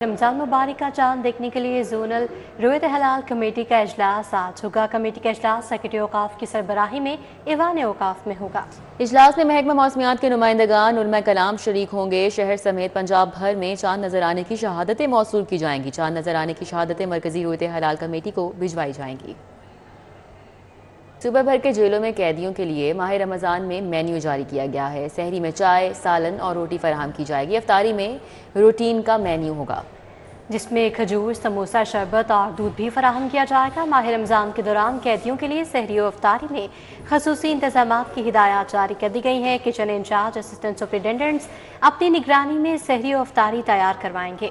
रमजान मुबारक का चांद देखने के लिए जोनल रोयत हलाल कमेटी का इजलास आज होगा। कमेटी का इजलास सेक्रेटरी औकाफ की सरबराही में ईवान औकाफ में होगा। इजलास में महकमा मौसमियात के नुमाइंदगान उलमा कलाम शरीक होंगे। शहर समेत पंजाब भर में चांद नजर आने की शहादतें मौसूल की जाएंगी। चांद नजर आने की शहादतें मरकजी रोयत हलाल कमेटी को भिजवाई जाएंगी। सुबह भर के जेलों में कैदियों के लिए माह रमज़ान में मेन्यू जारी किया गया है। सहरी में चाय, सालन और रोटी फराहम की जाएगी। इफ्तारी में रूटीन का मेन्यू होगा, जिसमें खजूर, समोसा, शरबत और दूध भी फराहम किया जाएगा। माह रमज़ान के दौरान कैदियों के लिए सहरी और इफ्तारी में खसूसी इंतजाम की हिदायत जारी कर दी गई है। किचन इंचार्ज असिस्टेंट सुपरिटेंडेंट्स अपनी निगरानी में सहरी और इफ्तारी तैयार करवाएंगे।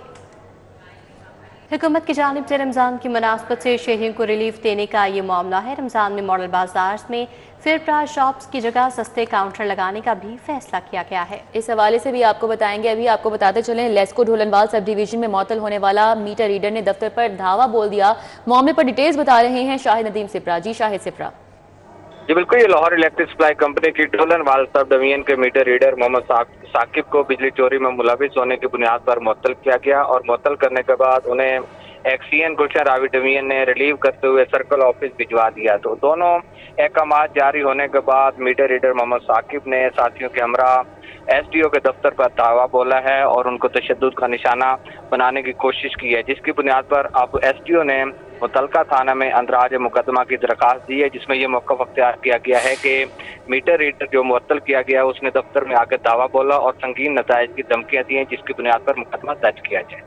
हुकूमत की जानिब से रमज़ान की मुनासबत से शहरियों को रिलीफ देने का ये मामला है। रमज़ान में मॉडल बाजार में फेयर प्राइस शॉप्स की जगह सस्ते काउंटर लगाने का भी फैसला किया गया है। इस हवाले से भी आपको बताएंगे। अभी आपको बताते चलें, लेस्को ढोलनवाल सब डिवीजन में मअतल होने वाला मीटर रीडर ने दफ्तर पर धावा बोल दिया। मामले पर डिटेल्स बता रहे हैं शाहिद नदीम सिप्रा। जी शाहिद सिप्रा। जी बिल्कुल, ये लाहौर इलेक्ट्रिक सप्लाई कंपनी की ढोलनवाल सब डिवीजन के मीटर रीडर मोहम्मद साकिब को बिजली चोरी में मुलविस होने की बुनियाद पर मुअत्तल किया गया और मुअत्तल करने के बाद उन्हें एक्सीएन गुलशन रावी डिवीजन ने रिलीव करते हुए सर्कल ऑफिस भिजवा दिया। तो दोनों अहकाम जारी होने के बाद मीटर रीडर मोहम्मद साकिब ने साथियों के हमरा एसडीओ के दफ्तर पर दावा बोला है और उनको तशद्दुद का निशाना बनाने की कोशिश की है, जिसकी बुनियाद पर अब एसडीओ ने मुतलका थाना में अंदराज मुकदमा की दरखास्त दी है, जिसमें यह मौक़िफ़ अख्तियार किया गया है कि मीटर रीडर जो मुअत्तल किया गया उसने दफ्तर में आकर दावा बोला और संगीन नताइज की धमकियां दी हैं, जिसकी बुनियाद पर मुकदमा दर्ज किया जाए।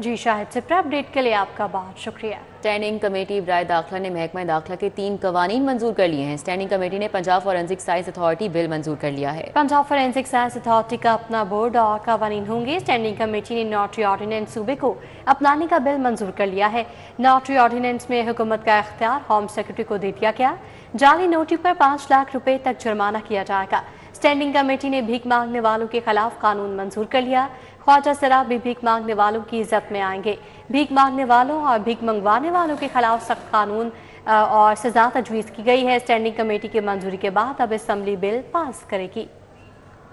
जी शाहिद सिप्रा, अपडेट के लिए आपका बहुत शुक्रिया। स्टैंडिंग कमेटी बराए दाखिला ने महकमा दाखिला के 3 कवानीन मंजूर कर लिए हैं। स्टैंडिंग कमेटी ने Punjab forensic science authority bill मंजूर कर लिया है। पंजाब फॉरेंसिक साइंस अथॉरिटी का अपना बोर्ड और कवानीन होंगे। स्टैंडिंग कमेटी ने नोटरी ऑर्डिनेंस सूबे को अपनाने का बिल मंजूर कर लिया है। नोटरी ऑर्डिनेंस में हुकूमत का इख्तियार होम सेक्रेटरी को दे दिया गया। जाली नोटरी पर 5 लाख रुपए तक जुर्माना किया जाएगा। स्टैंडिंग कमेटी ने भीख मांगने वालों के खिलाफ कानून मंजूर कर लिया। ख्वाजा सराब भी भीख मांगने वालों की इज्जत में आएंगे। भीख मांगने वालों और भीख मंगवाने वालों के खिलाफ सख्त कानून और सजा तजवीज़ की गई है। स्टैंडिंग कमेटी की मंजूरी के बाद अब असम्बली बिल पास करेगी।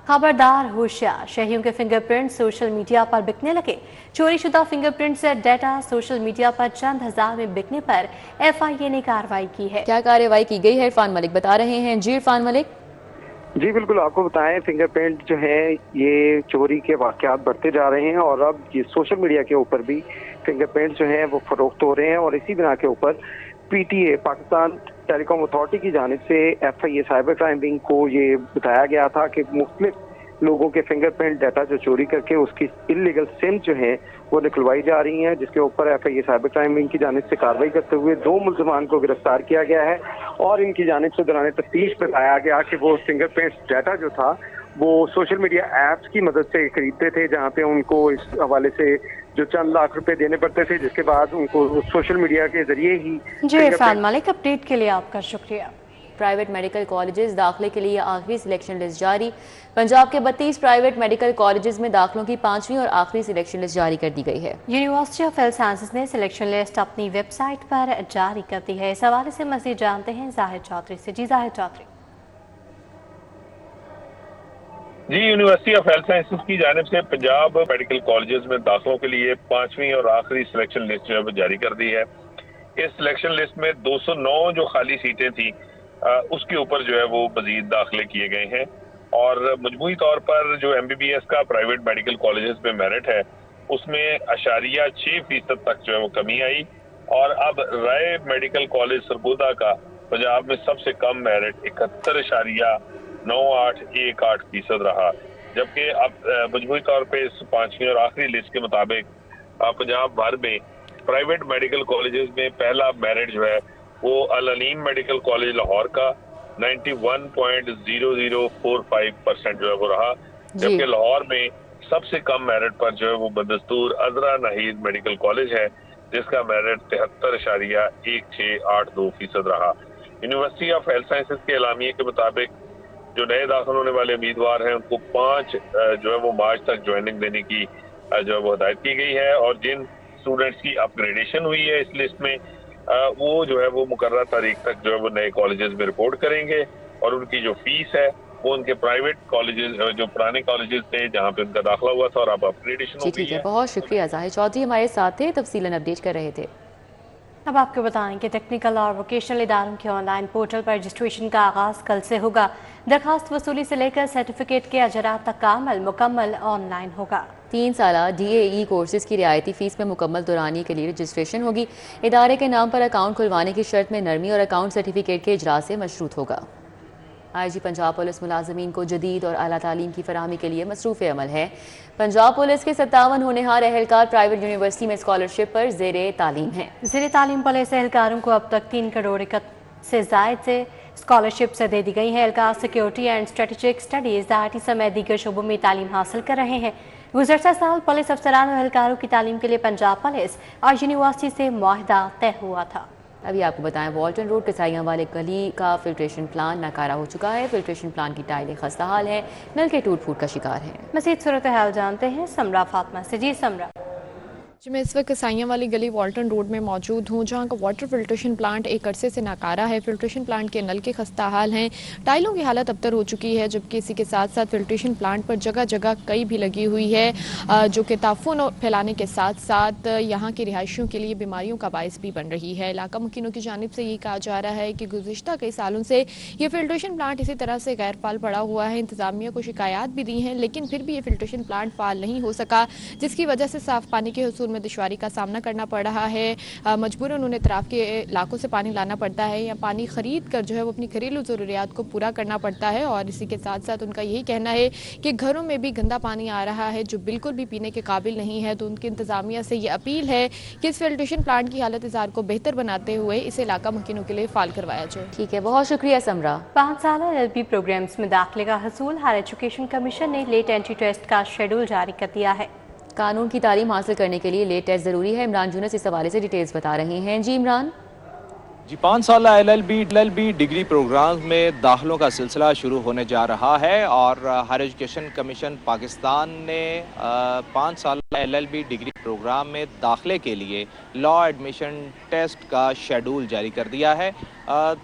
खबरदार, होशियार, शहरियों के फिंगरप्रिंट सोशल मीडिया पर बिकने लगे। चोरी शुदा फिंगरप्रिंट से डाटा सोशल मीडिया पर चंद हजार में बिकने पर FIA ने कार्रवाई की है। क्या कार्रवाई की गई है, इरफान मलिक बता रहे हैं। जी इरफान मलिक। जी बिल्कुल, आपको बताएं, फिंगरप्रिंट जो है ये चोरी के वाकयात बढ़ते जा रहे हैं और अब ये सोशल मीडिया के ऊपर भी फिंगरप्रिंट जो है वो फरोख्त हो रहे हैं और इसी बिना के ऊपर PTA पाकिस्तान टेलीकॉम अथॉरिटी की जानिब से FIA साइबर क्राइम विंग को ये बताया गया था कि मुख्तलिफ लोगों के फिंगरप्रिंट डाटा जो चोरी करके उसकी इलीगल सिम जो है वो निकलवाई जा रही हैं, जिसके ऊपर FIA साइबर क्राइम विंग की जानिब से कार्रवाई करते हुए 2 मुल्ज़िमान को गिरफ्तार किया गया है और इनकी जानिब से दौरान तफ्तीश बताया गया कि वो फिंगरप्रिंट डाटा जो था वो सोशल मीडिया ऐप्स की मदद से खरीदते थे, जहाँ पे उनको इस हवाले से जो चंद लाख रुपए देने पड़ते थे, जिसके बाद उनको सोशल मीडिया के जरिए ही। जी इरफान मलिक, अपडेट के लिए आपका शुक्रिया। प्राइवेट मेडिकल कॉलेजेस दाखिले के लिए आखिरी सिलेक्शन लिस्ट जारी। पंजाब के 32 प्राइवेट मेडिकल कॉलेजेस में दाखिलों की 5वीं और आखिरी सिलेक्शन लिस्ट जारी कर दी गई है। यूनिवर्सिटी ऑफ हेल्थ साइंसेज ने सिलेक्शन लिस्ट अपनी वेबसाइट पर जारी कर दी है। इस हवाले से मजीद जानते हैं जाहिर चौधरी से। जी जाहिर चौधरी। जी, यूनिवर्सिटी ऑफ हेल्थ साइंसेज की जानिब से पंजाब मेडिकल कॉलेजेस में दाखिलों के लिए 5वीं और आखिरी सिलेक्शन लिस्ट जो है जारी कर दी है। इस सिलेक्शन लिस्ट में 209 जो खाली सीटें थी उसके ऊपर जो है वो मजीद दाखिले किए गए हैं और मजमूई तौर पर जो MBBS का प्राइवेट मेडिकल कॉलेजेस में मेरिट है उसमें 0.6% तक जो है वो कमी आई और अब राय मेडिकल कॉलेज सरगोदा का पंजाब में सबसे कम मेरिट 71.9818% रहा, जबकि अब मजमूई तौर पर इस 5वीं और आखिरी लिस्ट के मुताबिक पंजाब भर में प्राइवेट मेडिकल कॉलेजेस में पहला मेरिट जो है वो अल अलीम मेडिकल कॉलेज लाहौर का 91.0045% जो है वो रहा, जबकि लाहौर में सबसे कम मेरिट पर जो है वो बदस्तूर अजरा नहीद मेडिकल कॉलेज है, जिसका मेरिट 73.1682% रहा। यूनिवर्सिटी ऑफ हेल्थ साइंसेज के एलामिये के मुताबिक जो नए दाखिल होने वाले उम्मीदवार हैं उनको 5 जो है वो मार्च तक ज्वाइनिंग देने की जो है वो हदायत की गई है और जिन स्टूडेंट्स की अपग्रेडेशन हुई है इस लिस्ट में वो जो है वो मुकर्रर तारीख तक जो है वो नए कॉलेजेस में रिपोर्ट करेंगे और उनकी जो फीस है वो उनके प्राइवेट कॉलेजेस, जो पुराने कॉलेजेस थे जहाँ पे उनका दाखिला हुआ था, और अब अपग्रेडेशन हो गई ठीक है, है। बहुत शुक्रिया। जाहिर चौधरी हमारे साथ थे, तफसीलन अपडेट कर रहे थे। अब आपको बताएं कि टेक्निकल और वोकेशनल इदारों के ऑनलाइन पोर्टल पर रजिस्ट्रेशन का आगाज कल से होगा। दरखास्त वसूली से लेकर सर्टिफिकेट के अजरात तक का अमल मुकम्मल ऑनलाइन होगा। 3 साला DAE कोर्सेज की रियायती फीस में मुकम्मल दुरानी के लिए रजिस्ट्रेशन होगी। इदारे के नाम पर अकाउंट खुलवाने की शर्त में नरमी और अकाउंट सर्टिफिकेट के इजरा से मशरूत होगा। IG पंजाब पुलिस मुलाजमीन को जदीद और आला तालीम की फराहमी के लिए मसरूफ़ अमल है। पंजाब पुलिस के 57 होनहार एहलकार प्राइवेट यूनिवर्सिटी में स्कॉलरशिप पर ज़ेरे तालीम हैं। ज़ेरे तालीम पुलिस एहलकारों को अब तक 3 करोड़ से जायद से स्कॉलरशिप से दे दी गई है। एहलकार security and strategic studies IT समेत दीगर शोबों में तालीम हासिल कर रहे हैं। गुज़श्ता साल पुलिस अफसरान और एहलकारों की तालीम के लिए पंजाब पुलिस और यूनिवर्सिटी से मुआहदा तय हुआ था। अभी आपको बताएं, वॉल्टन रोड कसाइयाँ वाले गली का फिल्ट्रेशन प्लान नाकारा हो चुका है। फिल्ट्रेशन प्लान की टाइलें खस्ताहाल है, नल के टूट फूट का शिकार है। मज़ीद सूरत हाल जानते हैं समरा फातिमा से। जी समरा। मैं इस वक्त कसाइयाँ वाली गली वॉल्टन रोड में मौजूद हूँ, जहाँ का वाटर फिल्ट्रेशन प्लांट एक अरसे से नाकारा है। फिल्ट्रेशन प्लांट के नल के खस्ता हाल हैं, टाइलों की हालत अबतर हो चुकी है, जबकि इसी के साथ साथ फिल्ट्रेशन प्लांट पर जगह जगह कई भी लगी हुई है, जो कि ताफुन फैलाने के साथ साथ यहाँ के रिहायशियों के लिए बीमारियों का बायस भी बन रही है। इलाका मुकीनों की जानिब से ये कहा जा रहा है कि गुज़िश्ता कई सालों से ये फिल्ट्रेशन प्लांट इसी तरह से गैर फाल पड़ा हुआ है। इंतजामिया को शिकायत भी दी हैं, लेकिन फिर भी ये फिल्ट्रेशन प्लांट फाल नहीं हो सका, जिसकी वजह से साफ पानी के हसूल में दुश्वारी का सामना करना पड़ रहा है। मजबूरन उन्हें इतराफ के इलाकों से पानी लाना पड़ता है या पानी खरीद कर जो है वो अपनी घरेलू ज़रूरियात को पूरा करना पड़ता है। और इसी के साथ साथ उनका यही कहना है कि घरों में भी गंदा पानी आ रहा है, जो बिल्कुल भी पीने के काबिल नहीं है। तो उनकी इंतजामिया से ये अपील है कि इस फिल्ट्रेशन प्लांट की हालत इज़ार को बेहतर बनाते हुए इसे इलाका मुकीनों के लिए फाल करवाया जाए। ठीक है, बहुत शुक्रिया समरा। 5 साल LLB प्रोग्राम्स में दाखिले का हसूल हायर एजुकेशन कमीशन ने लेट एंट्री टेस्ट का शेड्यूल जारी कर दिया है। कानून की तालीम हासिल करने के लिए लेट टेस्ट ज़रूरी है। इमरान यूनुस इस हवाले से डिटेल्स बता रहे हैं। जी इमरान। जी, 5 साल LLB डिग्री प्रोग्राम में दाखिलों का सिलसिला शुरू होने जा रहा है और हायर एजुकेशन कमीशन पाकिस्तान ने 5 साल LLB डिग्री प्रोग्राम में दाखिले के लिए लॉ एडमिशन टेस्ट का शेड्यूल जारी कर दिया है।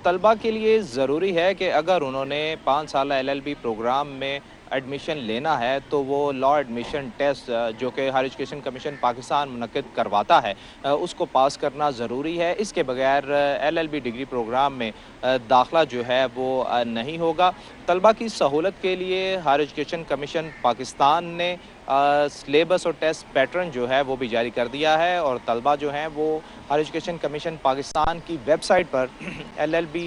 तलबा के लिए ज़रूरी है कि अगर उन्होंने 5 साल LLB प्रोग्राम में एडमिशन लेना है तो वो लॉ एडमिशन टेस्ट जो कि हायर एजुकेशन कमीशन पाकिस्तान मुनक्किद करवाता है उसको पास करना ज़रूरी है। इसके बगैर LLB डिग्री प्रोग्राम में दाखिला जो है वो नहीं होगा। तलबा की सहूलत के लिए हायर एजुकेशन कमीशन पाकिस्तान ने सिलेबस और टेस्ट पैटर्न जो है वो भी जारी कर दिया है और तलबा जो हैं वो हायर एजुकेशन कमीशन पाकिस्तान की वेबसाइट पर LLB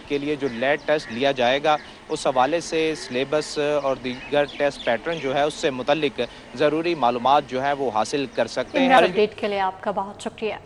के लिए जो लेट टेस्ट लिया जाएगा उस हवाले से सिलेबस और दीगर टेस्ट पैटर्न जो है उससे मुतल्लिक ज़रूरी मालूमात जो है वो हासिल कर सकते हैं। अपडेट के लिए आपका बहुत शुक्रिया।